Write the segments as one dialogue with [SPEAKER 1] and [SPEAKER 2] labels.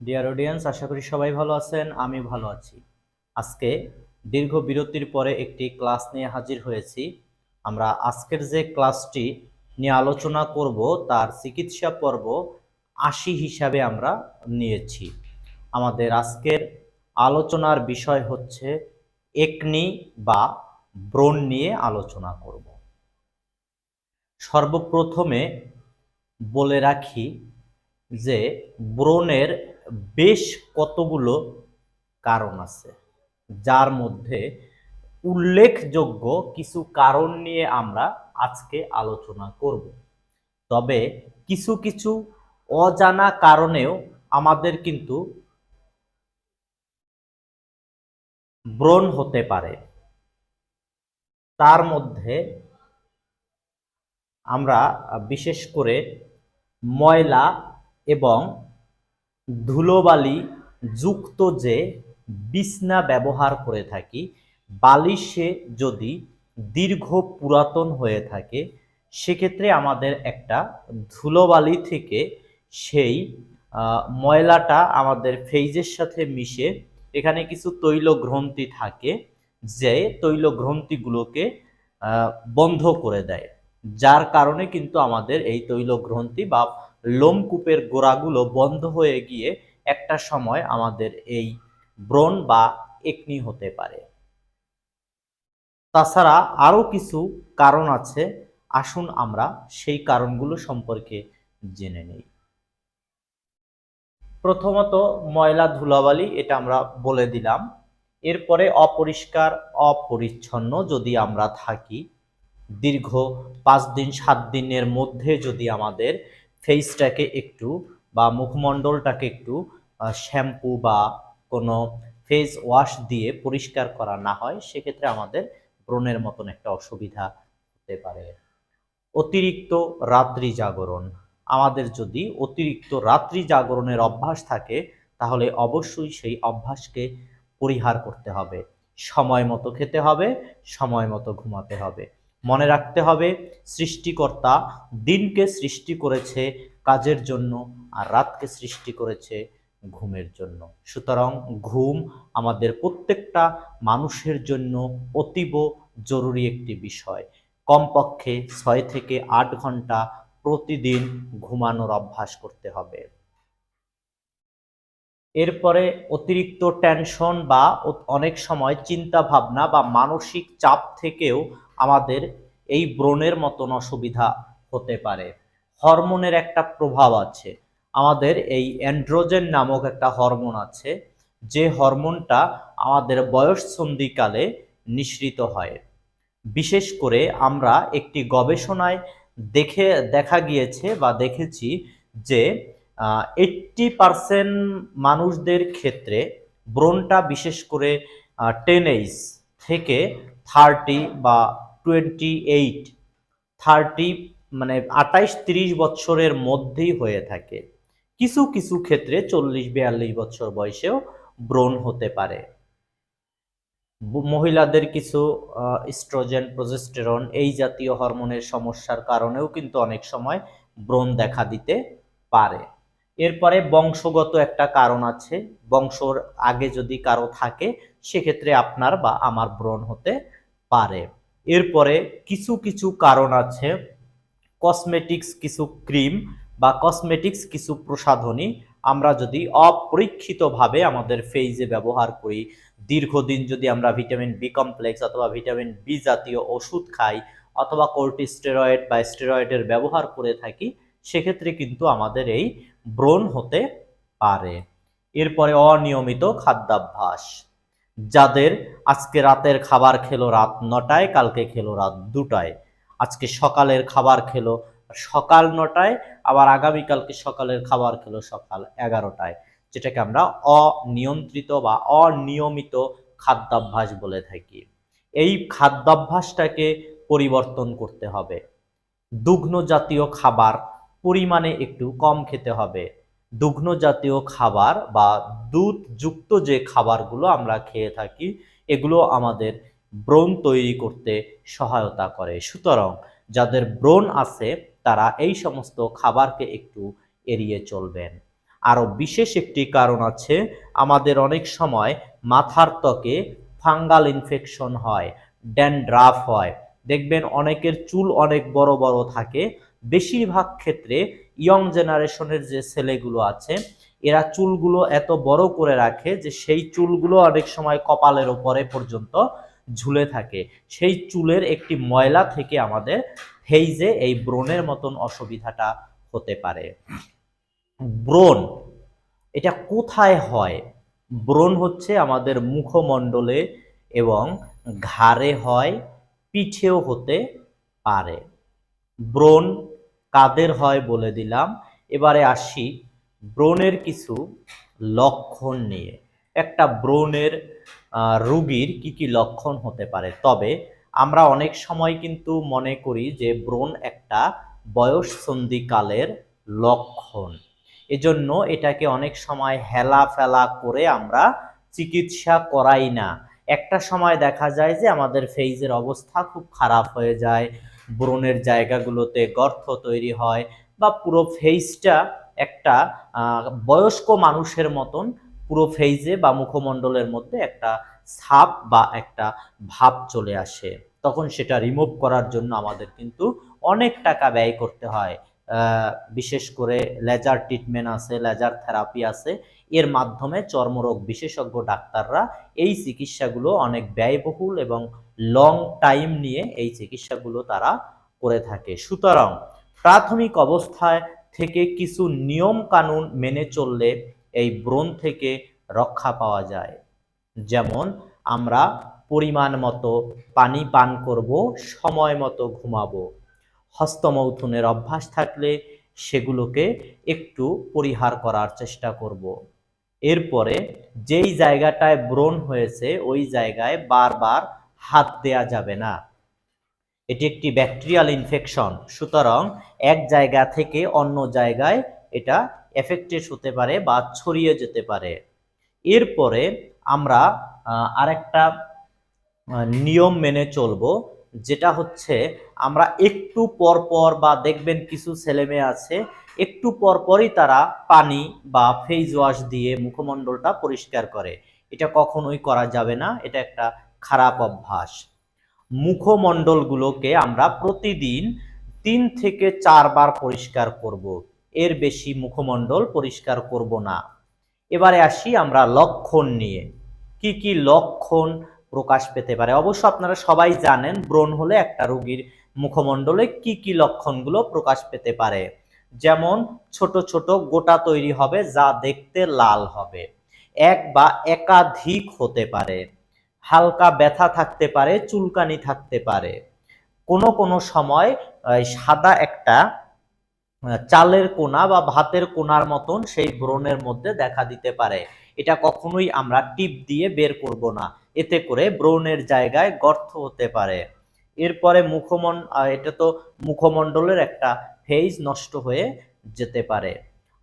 [SPEAKER 1] Dear audience, আশা করি সবাই ভালো আছেন। আমি ভালো আছি। আজকে দীর্ঘ বিরতির পরে একটি ক্লাস নিয়ে হাজির হয়েছি। আমরা আজকের যে ক্লাসটি নিয়ে আলোচনা করব তার চিকিৎসা পর্ব ৮০ হিসাবে আমরা নিয়েছি। আমাদের আজকের আলোচনার বিষয় হচ্ছে একনি বা ব্রণ নিয়ে আলোচনা করব। সর্বপ্রথমে বলে রাখি যে ব্রণের বেশ কতগুলো কারণ আছে, যার মধ্যে উল্লেখযোগ্য কিছু কারণ নিয়ে আমরা আজকে আলোচনা করব। তবে কিছু কিছু অজানা কারণেও আমাদের কিন্তু ব্রণ হতে পারে। তার মধ্যে আমরা বিশেষ করে ময়লা এবং ধুলোবালি যুক্ত যে বিছনা ব্যবহার করে থাকি, বালিশে যদি দীর্ঘ পুরাতন হয়ে থাকে, সেক্ষেত্রে আমাদের একটা ধুলোবালি থেকে সেই ময়লাটা আমাদের ফেইজের সাথে মিশে এখানে কিছু তৈল গ্রন্থি থাকে, যে তৈল গ্রন্থিগুলোকে বন্ধ করে দেয়, যার কারণে কিন্তু আমাদের এই তৈল গ্রন্থি বা লোমকূপের গোড়াগুলো বন্ধ হয়ে গিয়ে একটা সময় আমাদের এই ব্রণ বা একনি হতে পারে। তাছাড়া আরও কিছু কারণ আছে, আসুন আমরা সেই কারণগুলো সম্পর্কে জেনে নেই। প্রথমত ময়লা ধুলাবালি, এটা আমরা বলে দিলাম। এরপরে অপরিষ্কার অপরিচ্ছন্ন যদি আমরা থাকি, দীর্ঘ ৫ দিন ৭ দিনের মধ্যে যদি আমাদের ফেসটাকে একটু বা মুখমণ্ডলটাকে একটু শ্যাম্পু বা কোনো ফেস ওয়াশ দিয়ে পরিষ্কার করা না হয়, সেক্ষেত্রে আমাদের ব্রণের মতন একটা অসুবিধা হতে পারে। অতিরিক্ত রাত্রি জাগরণ, আমাদের যদি অতিরিক্ত রাত্রি জাগরণের অভ্যাস থাকে, তাহলে অবশ্যই সেই অভ্যাসকে পরিহার করতে হবে। সময় মতো খেতে হবে, সময় মতো ঘুমাতে হবে। মনে রাখতে হবে, সৃষ্টিকর্তা দিনকে সৃষ্টি করেছে কাজের জন্য, আর রাতকে সৃষ্টি করেছে ঘুমের জন্য। সুতরাং ঘুম আমাদের প্রত্যেকটা মানুষের জন্য অতীব জরুরি একটি বিষয়। কমপক্ষে ৬ থেকে ৮ ঘন্টা প্রতিদিন ঘুমানোর অভ্যাস করতে হবে। এরপরে অতিরিক্ত টেনশন বা অনেক সময় চিন্তা ভাবনা বা মানসিক চাপ থেকেও আমাদের এই ব্রণের মতন অসুবিধা হতে পারে। হরমোনের একটা প্রভাব আছে। আমাদের এই অ্যান্ড্রোজেন নামক একটা হরমোন আছে, যে হরমোনটা আমাদের বয়ঃসন্ধিকালে নিঃসৃত হয়। বিশেষ করে আমরা একটি গবেষণায় দেখা গিয়েছে বা দেখেছি যে 80% মানুষদের ক্ষেত্রে ব্রণটা বিশেষ করে 10 থেকে 30 বা 28 30 মানে 28-30 বছরের মধ্যেই হয়ে থাকে। কিছু কিছু ক্ষেত্রে 40-42 বছর বয়সেও ব্রণ হতে পারে। মহিলাদের কিছু ইস্ট্রোজেন, প্রজেস্টেরন এই জাতীয় হরমোনের সমস্যার কারণেও কিন্তু অনেক সময় ব্রণ দেখা দিতে পারে। এরপরে বংশগত একটা কারণ আছে। বংশর আগে যদি কারো থাকে, সেক্ষেত্রে আপনার বা আমার ব্রণ হতে পারে। এরপরে কিছু কিছু কারণ আছে, কসমেটিক্স কিছু ক্রিম বা কসমেটিক্স কিছু প্রসাধনী আমরা যদি অপরীক্ষিতভাবে আমাদের ফেইজে ব্যবহার করি, দীর্ঘদিন যদি আমরা ভিটামিন বি কমপ্লেক্স অথবা ভিটামিন বি জাতীয় ওষুধ খাই, অথবা কর্টিস্টেরয়েড বা স্টেরয়েডের ব্যবহার করে থাকি, সেক্ষেত্রে কিন্তু আমাদের এই ব্রণ হতে পারে। এরপরে অনিয়মিত খাদ্যাভ্যাস, যাদের আজকে রাতের খাবার খেলো রাত ৯টায়, কালকে খেলো রাত ২টায়, আজকে সকালের খাবার খেলো সকাল ৯টায়, আবার আগামীকালকে সকালের খাবার খেলো সকাল ১১টায়, যেটাকে আমরা অনিয়ন্ত্রিত বা অনিয়মিত খাদ্যাভ্যাস বলে থাকি। এই খাদ্যাভ্যাসটাকে পরিবর্তন করতে হবে। দুগ্ন জাতীয় খাবার পরিমাণে একটু কম খেতে হবে। দুগ্ন জাতীয় খাবার বা দুধযুক্ত যে খাবারগুলো আমরা খেয়ে থাকি, এগুলো আমাদের ব্রণ তৈরি করতে সহায়তা করে। সুতরাং যাদের ব্রণ আছে, তারা এই সমস্ত খাবারকে একটু এড়িয়ে চলবেন। আরও বিশেষ একটি কারণ আছে, আমাদের অনেক সময় মাথার ত্বকে ফাঙ্গাল ইনফেকশন হয়, ড্যান্ড্রাফ হয়। দেখবেন অনেকের চুল অনেক বড় বড় থাকে। বেশিরভাগ ক্ষেত্রে ইয়ং জেনারেশনের যে ছেলেগুলো আছে, এরা চুলগুলো এত বড় করে রাখে যে সেই চুলগুলো অনেক সময় কপালের ওপরে পর্যন্ত ঝুলে থাকে। সেই চুলের একটি ময়লা থেকে আমাদের ফেইজে এই ব্রণের মতন অসুবিধাটা হতে পারে। ব্রণ এটা কোথায় হয়? ব্রণ হচ্ছে আমাদের মুখমণ্ডলে এবং ঘাড়ে হয়, পিঠেও হতে পারে। ব্রণ কাদের হয় বলে দিলাম। এবারে আসি ব্রণের কিছু লক্ষণ নিয়ে। একটা ব্রণের রোগীর কি কি লক্ষণ হতে পারে? তবে আমরা অনেক সময় কিন্তু মনে করি যে ব্রণ একটা বয়ঃসন্ধিকালের লক্ষণ, এজন্য এটাকে অনেক সময় হেলা ফেলা করে আমরা চিকিৎসা করাই না। একটা সময় দেখা যায় যে আমাদের ফেইজের অবস্থা খুব খারাপ হয়ে যায়, ব্রণের জায়গাগুলোতে গর্ত তৈরি হয়, বা পুরো ফেইসটা একটা বয়স্ক মানুষের মতন পুরো ফেইজে বা মুখমণ্ডলের মধ্যে একটা ছাপ বা একটা ভাব চলে আসে। তখন সেটা রিমুভ করার জন্য আমাদের কিন্তু অনেক টাকা ব্যয় করতে হয়। বিশেষ করে লেজার ট্রিটমেন্ট আছে, লেজার থেরাপি আছে। এর মাধ্যমে চর্মরোগ বিশেষজ্ঞ ডাক্তাররা এই চিকিৎসাগুলো অনেক ব্যয়বহুল এবং লং টাইম নিয়ে এই চিকিৎসাগুলো তারা করে থাকে। সুতরাং প্রাথমিক অবস্থায় থেকে কিছু নিয়ম কানুন মেনে চললে এই ব্রণ থেকে রক্ষা পাওয়া যায়। যেমন আমরা পরিমাণ মতো পানি পান করব, সময় মতো ঘুমাবো, হস্তমৈথুনের অভ্যাস থাকলে সেগুলোকে একটু পরিহার করার চেষ্টা করব। এরপরে যেই জায়গাটায় ব্রণ হয়েছে ওই জায়গায় বারবার হাত দেয়া যাবে না। এটি একটি ব্যাকটেরিয়াল ইনফেকশন, সুতরাং এক জায়গা থেকে অন্য জায়গায় এটা এফেক্টেড হতে পারে বা ছড়িয়ে যেতে পারে। এরপরে আমরা আরেকটা নিয়ম মেনে চলবো, যেটা হচ্ছে আমরা একটু পরপর, বা দেখবেন কিছু ছেলেমেয়ে আছে একটু পরপরই তারা পানি বা ফেস ওয়াশ দিয়ে মুখমণ্ডলটা পরিষ্কার করে। এটা কখনোই করা যাবে না, এটা একটা খারাপ অভ্যাস। মুখমণ্ডলগুলোকে আমরা প্রতিদিন 3 থেকে 4 বার পরিষ্কার করব, এর বেশি মুখমণ্ডল পরিষ্কার করব না। এবারে আসি আমরা লক্ষণ নিয়ে। কি কি লক্ষণ প্রকাশ পেতে পারে? অবশ্য আপনারা সবাই জানেন ব্রণ হলে একটা রোগীর মুখমণ্ডলে কি কি লক্ষণগুলো প্রকাশ পেতে পারে। যেমন ছোট ছোট গোটা তৈরি হবে যা দেখতে লাল হবে, এক বা একাধিক হতে পারে, হালকা ব্যথা থাকতে পারে, চুলকানি থাকতে পারে, কোনো কোনো সময় সাদা একটা চালের কোনা বা ভাতের কোনার মতন সেই ব্রণের মধ্যে দেখা দিতে পারে। এটা কখনোই আমরা টিপ দিয়ে বের করব না, এতে করে ব্রণের জায়গায় গর্ত হতে পারে। এরপরে এটা তো মুখমণ্ডলের একটা ফেজ নষ্ট হয়ে যেতে পারে।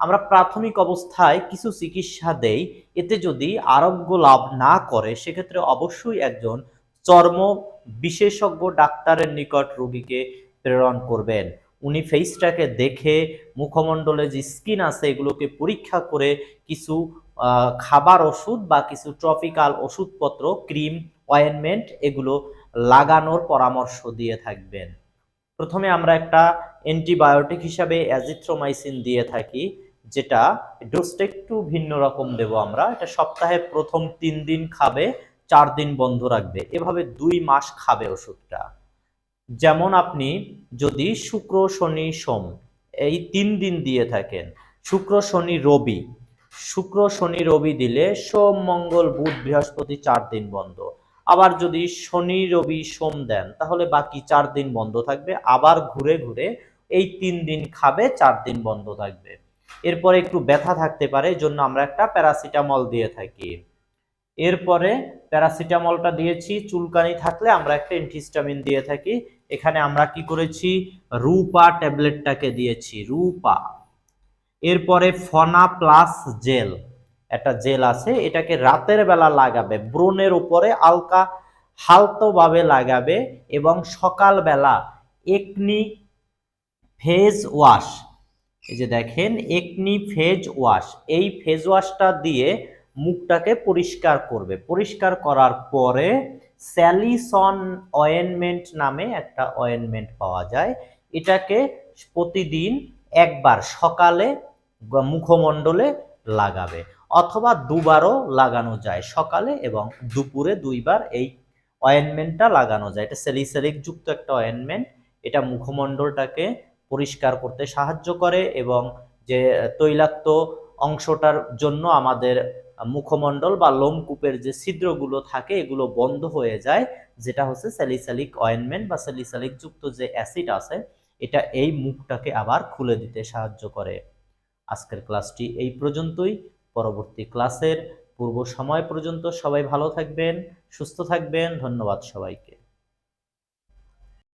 [SPEAKER 1] আমরা প্রাথমিক অবস্থায় কিছু চিকিৎসা দেই, এতে যদি আরোগ্য লাভ না করে সেক্ষেত্রে অবশ্যই একজন চর্ম বিশেষজ্ঞ ডাক্তারের নিকট রোগীকে প্রেরণ করবেন। উনি ফেসটাকে দেখে মুখমণ্ডলে যে স্কিন আছে এগুলোকে পরীক্ষা করে কিছু খাবার ওষুধ বা কিছু ট্রপিক্যাল ওষুধপত্র, ক্রিম, অয়েনমেন্ট এগুলো লাগানোর পরামর্শ দিয়ে থাকবেন। প্রথমে আমরা একটা অ্যান্টিবায়োটিক হিসাবে অ্যাজিথ্রোমাইসিন দিয়ে থাকি, যেটা ডোজটা একটু ভিন্ন রকম দেব আমরা। এটা সপ্তাহে প্রথম 3 দিন খাবে, 4 দিন বন্ধ রাখবে, এভাবে 2 মাস খাবে ওষুধটা। যেমন আপনি যদি শুক্র শনি সোম এই 3 দিন দিয়ে থাকেন, শুক্র শনি রবি, শুক্র শনি রবি দিলে সোম মঙ্গল বুধ বৃহস্পতি 4 দিন বন্ধ। আবার যদি শনি রবি সোম দেন তাহলে বাকি 4 দিন বন্ধ থাকবে, আবার ঘুরে ঘুরে এই 3 দিন খাবে, 4 দিন বন্ধ থাকবে। এরপরে একটু ব্যথা থাকতে পারে, জন্য আমরা একটা প্যারাসিটামল দিয়ে থাকি। এরপরে প্যারাসিটামলটা দিয়েছি, চুলকানি থাকলে আমরা একটা অ্যান্টিহিস্টামিন দিয়ে থাকি। এখানে আমরা কি করেছি, রূপা ট্যাবলেটটাকে দিয়েছি, রূপা। এরপরে ফনা প্লাস জেল, একটা জেল আছে, এটাকে রাতের বেলা লাগাবে, ব্রণের উপরে হালকাভাবে লাগাবে, এবং সকালবেলা একনি ফেস ওয়াশ এই যে দেখেন একনি ফেজ ওয়াশ, এই ফেজ ওয়াশটা দিয়ে মুখটাকে পরিষ্কার করবে। পরিষ্কার করার পরে স্যালিসন অয়েনমেন্ট নামে একটা অয়েনমেন্ট পাওয়া যায়, এটাকে প্রতিদিন একবার সকালে মুখমণ্ডলে লাগাবে, অথবা দুবারও লাগানো যায়, সকালে এবং দুপুরে দুইবার এই অয়েনমেন্টটা লাগানো যায়। এটা স্যালিসাইলিক যুক্ত একটা অয়েনমেন্ট, এটা মুখমণ্ডলটাকে পরিষ্কার করতে সাহায্য করে এবং যে তৈলাক্ত অংশটার জন্য আমাদের মুখমণ্ডল বা লোমকূপের যে ছিদ্রগুলো থাকে এগুলো বন্ধ হয়ে যায়, যেটা হচ্ছে স্যালিসাইলিক অয়েনমেন্ট বা স্যালিসাইলিক যুক্ত যে অ্যাসিড আছে, এটা এই মুখটাকে আবার খুলে দিতে সাহায্য করে। আজকের ক্লাসটি এই পর্যন্তই। পরবর্তী ক্লাসের পূর্ব সময় পর্যন্ত সবাই ভালো থাকবেন, সুস্থ থাকবেন। ধন্যবাদ সবাইকে।